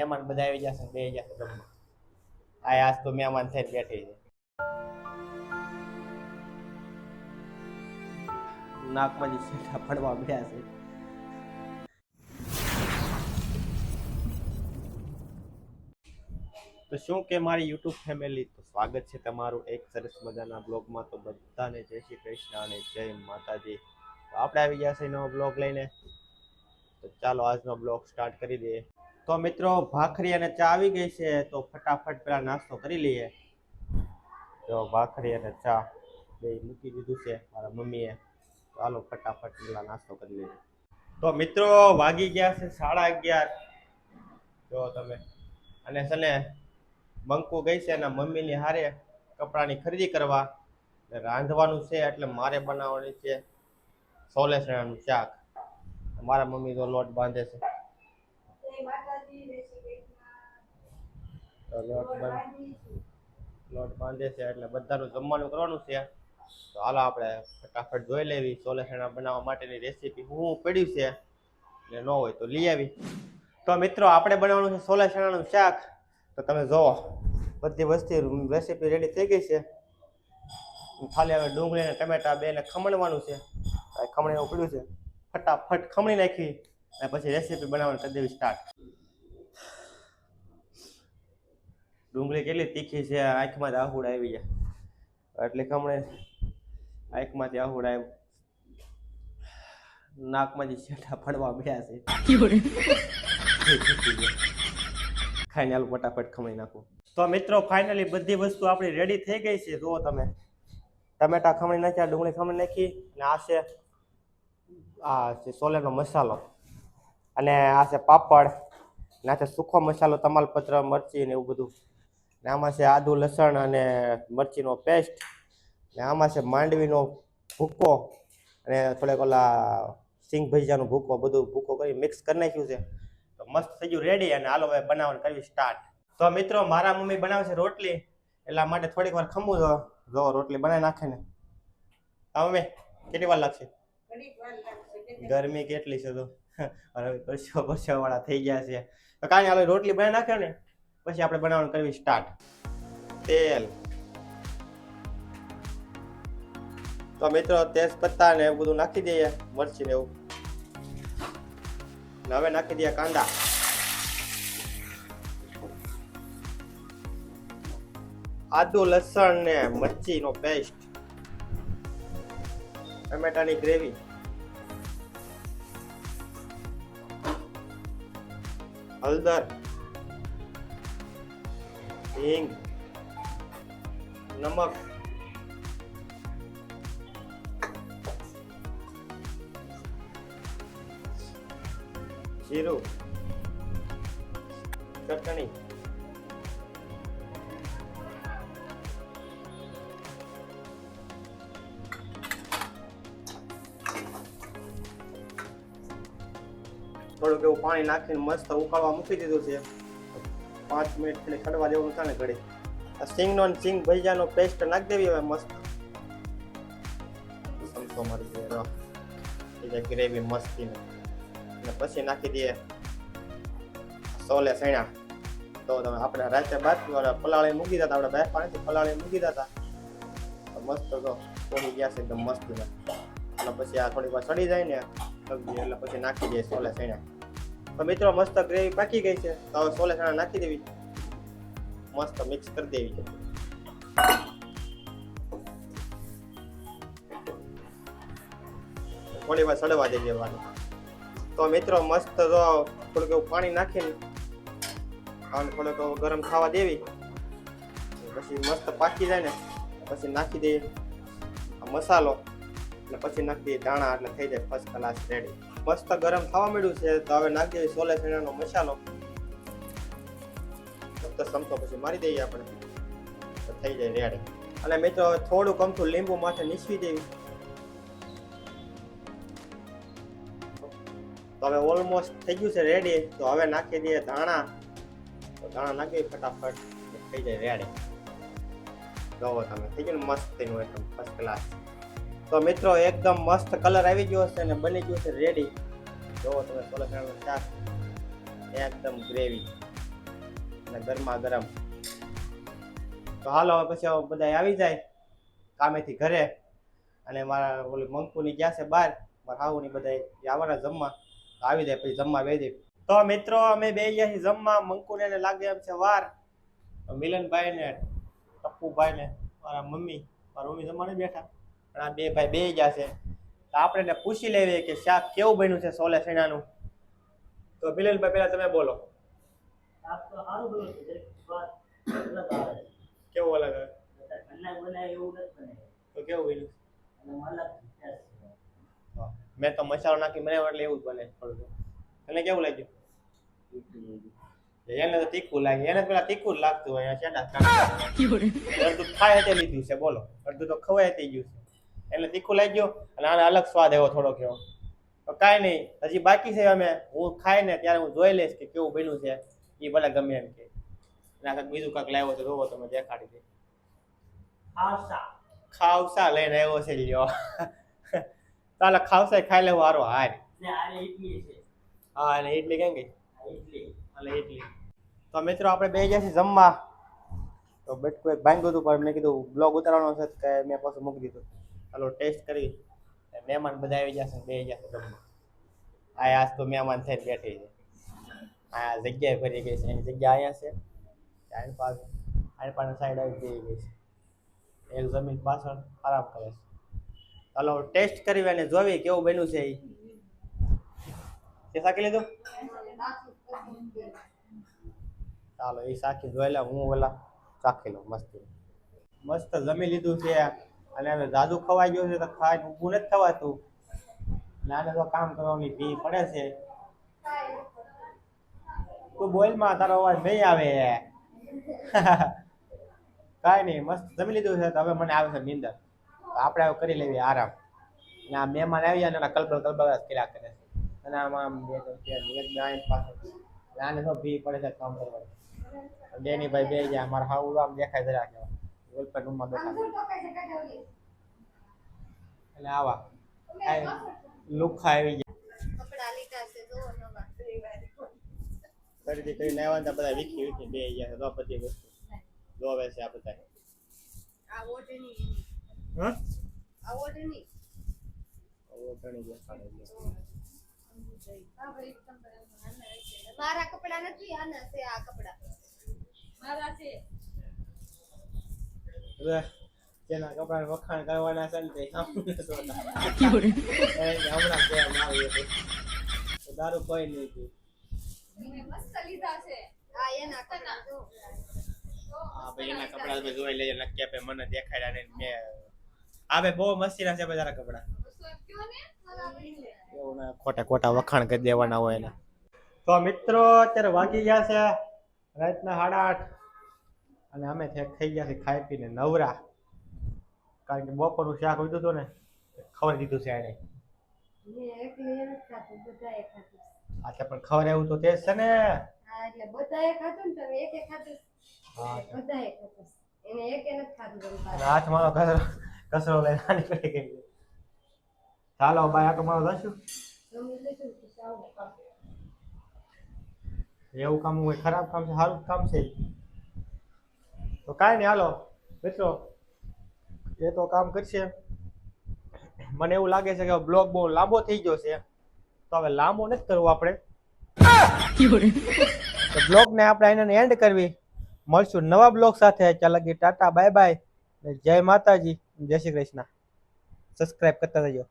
મહેમાન બધા આવી જશે બે જશે જમવા. આ આજ તો મહેમાન થઈને બેઠી છે. નાકમાં જે શેઠા પડવા બેઠા છે. તો શું કે મારી યુટ્યુબ ફેમિલી, તો સ્વાગત છે તમારું એક સરસ મજાના બ્લોગમાં. તો બધાને જય શ્રી કૃષ્ણ અને જય માતાજી. તો આપણે આવી ગયા છે નવો બ્લોગ લઈને. તો ચાલો આજનો બ્લોગ સ્ટાર્ટ કરી દઈએ. તો મિત્રો ભાખરી અને ચા આવી ગઈ છે, તો ફટાફટ પેલા નાસ્તો કરી લઈએ. તો ભાખરી અને ચા બે મૂકી દીધું છે મારા મમ્મીએ. ચાલો ફટાફટ પેલા નાસ્તો કરી લઈએ. તો મિત્રો વાગી ગયા છે 11:30. જો તમે અને છે ને બંકુ ગઈ છે એના મમ્મીની હારે કપડાની ખરીદી કરવા. રાંધવાનું છે એટલે મારે બનાવવાની છે સોલે ચણાનું શાક. મારા મમ્મી તો લોટ બાંધે છે. લોટ બાંધે છે એટલે બધાનું જમવાનું કરવાનું છે. તો હાલો આપણે ફટાફટ જોઈ લેવી સોલે ચણા બનાવવા માટેની રેસીપી હું પડ્યું છે, એટલે ન હોય તો લઈ આવી. તો મિત્રો આપણે બનાવવાનું છે સોલે ચણાનું શાક. તો તમે જોવો બધી વસ્તુ રેસીપી રેડી થઈ ગઈ છે. ખાલી હવે ડુંગળી અને ટમેટા બેને ખમણવાનું છે. ખમણી એવું પડ્યું છે, ફટાફટ ખમણી નાખી અને પછી રેસીપી બનાવવાની કરી દેવી સ્ટાર્ટ. ડુંગળી કેટલી તીખી છે, આંખમાંથી આહુડ આવી જાય એટલે ખમણે આંખમાંથી આહુડ આવ્યું. નાકમાંથી શેઠા પડવા બેઠા છે. ખાઈને આલું ફટાફટ ખમણી નાખું. તો મિત્રો ફાઇનલી બધી વસ્તુ આપણી રેડી થઈ ગઈ છે. જુઓ તમે, ટમેટા ખમણી નાખ્યા, ડુંગળી ખમણી નાખી, અને આ છે સોલેનો મસાલો, અને આ છે પાપડ, અને આ છે સૂકો મસાલો, તમાલપત્ર, મરચી ને એવું બધું. ને આમાં છે આદુ લસણ અને મરચીનો પેસ્ટ, ને આમાં છે માંડવીનો ભૂકો, અને થોડેક ઓલા સિંગ ભજીયાનો ભૂકો, બધું ભૂકો કરી મિક્સ કરી નાખ્યું છે. તો મસ્ત થઈ ગયું રેડી. અને હાલો હવે બનાવવાનું કરવી સ્ટાર્ટ. તો મિત્રો મારા મમ્મી બનાવે છે રોટલી, એટલા માટે થોડીક વાર ખમું. જો રોટલી બનાવી નાખે ને. હા મમ્મી, કેટલી વાર લાગશે? ગરમી કેટલી છે તો પરસેવા વાળા થઈ ગયા છે. તો કાંઈ હાલો રોટલી બનાવી નાખે ને પછી આપણે બનાવવાનું કરવી સ્ટાર્ટ. તેલ, તો મિત્રો તેજ પત્તા ને એવું બધું નાખી દઈએ, મરચી ને એવું. હવે નાખી દઈએ કાંદા, આદુ લસણ ને મરચીનો પેસ્ટ, ટમેટાની ગ્રેવી, હળદર, હિંગ, નમક, જીરું, ચટણી, થોડુંક એવું પાણી નાખીને મસ્ત ઉકાળવા મૂકી દીધું છે. 5 મિનિટ ખાલી ખડવા દેવાનું છે ને ઘડી. આ સિંગનો ને સિંગ ભજીયાનો પેસ્ટ નાખી દેવી હવે મસ્ત. સમસો મારી દે એ ગ્રેવી મસ્તી ને પછી નાખી દઈએ સોલે સૈણા. તો તમે આપણે રાતે બાદ પલાળી મૂકી દીધા, આપણે બે પાણીથી પલાળી મૂકી દીધા મસ્ત. તો થોડી ગયા છે એકદમ મસ્તી. અને પછી આ થોડીક વાર સડી જાય ને સબ્જી એટલે પછી નાખી દઈએ સોલે ચણા. તો મિત્રો મસ્ત ગ્રેવી પાકી ગઈ છે. તો હવે સોલે ચણા નાખી દેવી, મસ્ત મિક્સ કરી દેવી છે. થોડી વાર સડવા દઈ દેવાનું. તો મિત્રો મસ્ત તો થોડુંક એવું પાણી નાખીને અને થોડોક ગરમ ખાવા દેવી, પછી મસ્ત પાકી જાય ને પછી નાખી દઈએ મસાલો, અને પછી નાખી દઈએ દાણા, એટલે થઈ જાય ફર્સ્ટ ક્લાસ રેડી. મસ્ત ગરમ થવા માંડ્યું છે. તો હવે નાખી દઈએ સોલે ચણાનો મસાલો, મસ્ત સમતો પછી મારી દઈએ આપણે, તો થઈ જાય રેડી. અને મિત્રો હવે થોડું કમથું લીંબુ માથે નીચવી દેવી. તો હવે ઓલમોસ્ટ થઈ ગયું છે રેડી. તો હવે નાખી દઈએ ધાણા. તો ધાણા નાખી ફટાફટ, થઈ જાય રેડી. જોવો તમે, થઈ ગયું ને મસ્ત થઈને એકદમ ફર્સ્ટ ક્લાસ. તો મિત્રો એકદમ મસ્ત કલર આવી ગયો છે અને બની ગયું છે રેડી. જોવો તમે સોલે ચણાનું શાક એકદમ ગ્રેવી. અને ગરમા ગરમ. તો હાલો હવે પછી બધા આવી જાય કામેથી ઘરે, અને મારા ઓલી મંકુની ગયા છે બહાર, મારા હાહુની બધા આવવાના જમવા, આવી જાય પછી જમવા બેસી. તો મિત્રો અમે બે ગયા છીએ જમવા. મંકુને લાગે એમ છે વાર, મિલનભાઈ ને ટપ્પુભાઈ ને મારા મમ્મી જમવાને બેઠા, પણ આ બે ભાઈ બે ગયા છે. તો આપણે એને પૂછી લેવી કે શાક કેવું બન્યું છે સોલે સણાનું. તો મિલનભાઈ પહેલા તમે બોલો. શાક તો સારું બન્યું છે, સ્વાદ અલગ આવે છે. કેવું અલગ આવે? ઘરના બનાવે એવું નથી બને. તો કેવું બન્યું? અને અલગ ટેસ્ટ છે. મેં તો મસાલો નાખી બનાવ્યો એટલે એવું જ બને થોડું. તને કેવું લાગ્યું? એને તો તીખું લાગે, એને પેલા તીખું જ લાગતું હોય. અડધું ખાય તે લીધું છે, બોલો અડધું તો ખવાય તે ગયું છે, એટલે તીખું લાગ્યું. અને આને અલગ સ્વાદ એવો થોડો કેવો. તો કાંઈ નહીં, હજી બાકી છે. અમે હું ખાઈ ને ત્યારે હું જોઈ લઈશ કે કેવું બન્યું છે. એ ભલે ગમે એમ કે એના કાંઈક બીજું કાંઈક લાવ્યો તો જોવો તમે દેખાડી દે. ખાવસા લઈને આવ્યો છે લ્યો. ચાલો ખાવસા ખાઈ લેવું હારો. હાર હા, અને ઇડલી કેમ ગઈ? ઇડલી. તો મિત્રો આપણે બે ગયા છીએ જમવા. તો બેટકું એક ભાંગ્યું હતું, પણ મેં કીધું બ્લોગ ઉતારવાનો છે કે મેં પાછું મૂકી દીધું. ચાલો ટેસ્ટ કરી. મહેમાન બધા આવી જશે, બે જશે જમવા. આ આજ તો મહેમાન થઈને બેઠી છે. આ જગ્યાએ ફરી ગઈ છે, એની જગ્યા અહીંયા છે. આની પાસે સાઈડ આવી જઈ ગઈ છે. એક જમીન પાછળ આરામ કરે છે. ચાલો ટેસ્ટ કરી અને જોવી કેવું બન્યું છે. એ શાકી લીધું? ચાલો એ શાકી જોઈ લે, હું ઓલા ચાખી લઉં. મસ્ત જમી લીધું છે. અને હવે જાદુ ખવાઈ ગયું છે તો ખાઈને ઊભું નથી થવાતું. નાને તો કામ કરવાની ભી પડે છે. તું બોલમાં, તારો અવાજ નહીં આવે. કાંઈ નહીં, મસ્ત જમી લીધું છે. તો હવે મને આવે છે નીંદર. આપણે હવે કરી લેવી આરામ. અને આ મહેમાન આવી જાય ને કલબલ જ કર્યા કરે. અને આમાં પાસે આને તો ભી પડે છે કામ કરવાની. ડેની ભાઈ બે ગયા, મારા હાઉ આમ દેખાય જરા કેવા ઓલપન રૂમમાં બેઠા. એટલે આવા લુખા આવી ગયા. ખરીદી કરીને આવ્યા હતા બધા વીખી બે ગયા. તો બધી વસ્તુ જોવે છે આ બધા. મારા કપડા નથી, આના છે આ કપડા મારા છે. જેના કપડા વખાણ કરવાના છે ને દારૂ કોઈ નહીં. મસ્ત લીધા છે આ એના કપડા જો. હા ભાઈ, એના કપડા જોઈ લેજે. નક્કી આપે મને દેખાડ્યા ને મેં આ બે બહુ મસ્તી ના છે બધા કપડા. એવું ના ખોટા વખાણ કરી દેવાના હોય એના. તો મિત્રો અત્યારે વાગી ગયા છે રાતના 8:30 અને અમે થઈ ગયા છે ખાઈ પીને નવરા. કારણ કે બપોરનું શાક હોય હતું ને ખબર દીધું છે એને. અચ્છા, પણ ખબર એવું તો તે છે ને. એટલે બધાએ ખાધું ને, તમે એક ખાધું. હા, બધાએ ખાધું. એને એક નથી ખાધું. હાથ મારો કસરો લઈને નીકળી ગઈ. ચાલો બાય, આટો મારો જશું. એવું કામ હોય, ખરાબ કામ છે, સારું કામ છે. તો કાંઈ નહીં, હાલો મિત્રો એ તો કામ કરશે. મને એવું લાગે છે કે બ્લોગ બહુ લાંબો થઈ ગયો છે, તો હવે લાંબો નથી કરવો આપણે. બ્લોગને આપણે એને એન્ડ કરવી. મળશું નવા બ્લોગ સાથે. ત્યાં લગી ટાટા બાય બાય, જય માતાજી, જય શ્રી કૃષ્ણ. સબસ્ક્રાઇબ કરતા રહેજો.